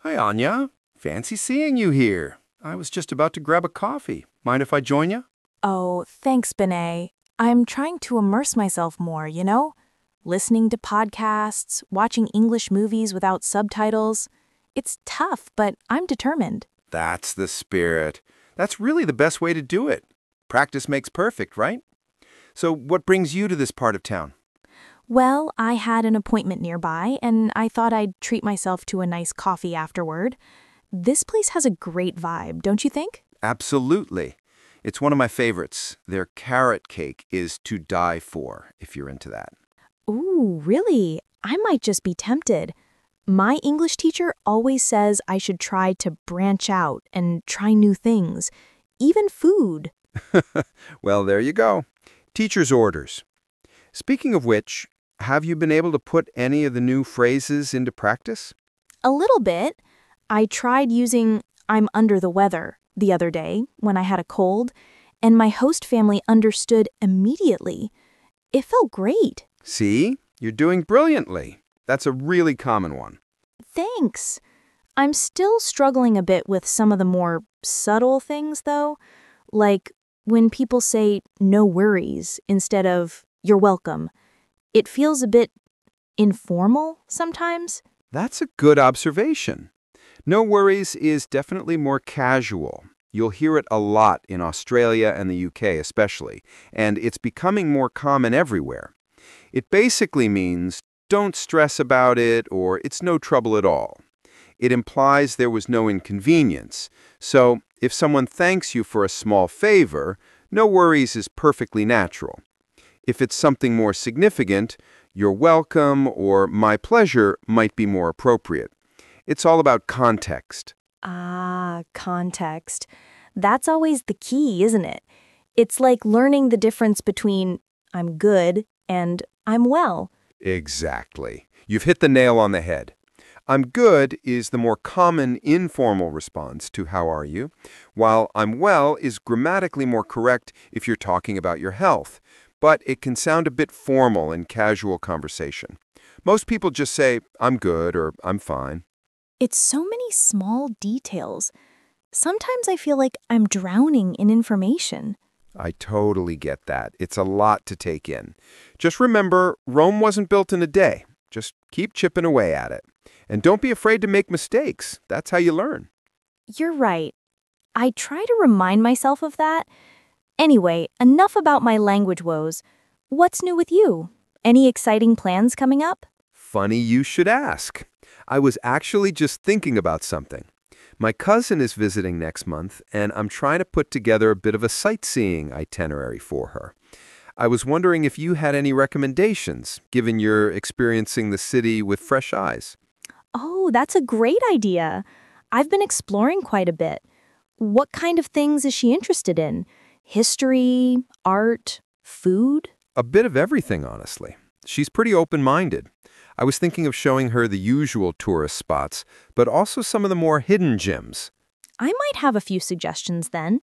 Hi, Anya. Fancy seeing you here. I was just about to grab a coffee. Mind if I join you? Oh, thanks, Benet. I'm trying to immerse myself more, you know? Listening to podcasts, watching English movies without subtitles. It's tough, but I'm determined. That's the spirit. That's really the best way to do it. Practice makes perfect, right? So, what brings you to this part of town? Well, I had an appointment nearby, and I thought I'd treat myself to a nice coffee afterward. This place has a great vibe, don't you think? Absolutely. It's one of my favorites. Their carrot cake is to die for, if you're into that. Ooh, really? I might just be tempted. My English teacher always says I should try to branch out and try new things, even food. Well, there you go. Teacher's orders. Speaking of which, have you been able to put any of the new phrases into practice? A little bit. I tried using I'm under the weather the other day when I had a cold, and my host family understood immediately. It felt great. See? You're doing brilliantly. That's a really common one. Thanks. I'm still struggling a bit with some of the more subtle things, though, like when people say no worries instead of you're welcome. It feels a bit informal sometimes. That's a good observation. No worries is definitely more casual. You'll hear it a lot in Australia and the UK especially, and it's becoming more common everywhere. It basically means don't stress about it or it's no trouble at all. It implies there was no inconvenience. So if someone thanks you for a small favor, no worries is perfectly natural. If it's something more significant, you're welcome or my pleasure might be more appropriate. It's all about context. Ah, context. That's always the key, isn't it? It's like learning the difference between I'm good and I'm well. Exactly. You've hit the nail on the head. I'm good is the more common informal response to how are you, while I'm well is grammatically more correct if you're talking about your health, but it can sound a bit formal in casual conversation. Most people just say, I'm good or I'm fine. It's so many small details. Sometimes I feel like I'm drowning in information. I totally get that. It's a lot to take in. Just remember, Rome wasn't built in a day. Just keep chipping away at it. And don't be afraid to make mistakes. That's how you learn. You're right. I try to remind myself of that. Anyway, enough about my language woes. What's new with you? Any exciting plans coming up? Funny you should ask. I was actually just thinking about something. My cousin is visiting next month, and I'm trying to put together a bit of a sightseeing itinerary for her. I was wondering if you had any recommendations, given you're experiencing the city with fresh eyes. Oh, that's a great idea. I've been exploring quite a bit. What kind of things is she interested in? History, art, food? A bit of everything, honestly. She's pretty open-minded. I was thinking of showing her the usual tourist spots, but also some of the more hidden gems. I might have a few suggestions then.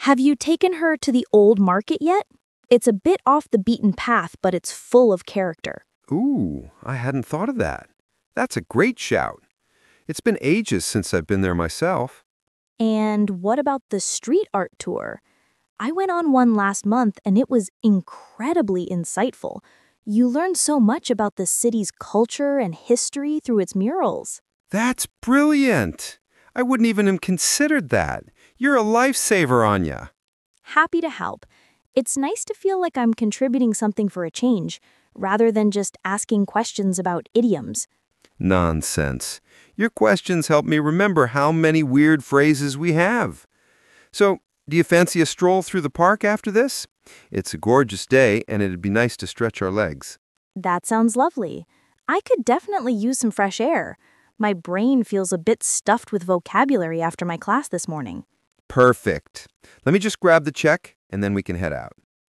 Have you taken her to the old market yet? It's a bit off the beaten path, but it's full of character. Ooh, I hadn't thought of that. That's a great shout. It's been ages since I've been there myself. And what about the street art tour? I went on one last month and it was incredibly insightful. You learn so much about the city's culture and history through its murals. That's brilliant. I wouldn't even have considered that. You're a lifesaver, Anya. Happy to help. It's nice to feel like I'm contributing something for a change, rather than just asking questions about idioms. Nonsense. Your questions help me remember how many weird phrases we have. So, do you fancy a stroll through the park after this? It's a gorgeous day, and it'd be nice to stretch our legs. That sounds lovely. I could definitely use some fresh air. My brain feels a bit stuffed with vocabulary after my class this morning. Perfect. Let me just grab the check, and then we can head out.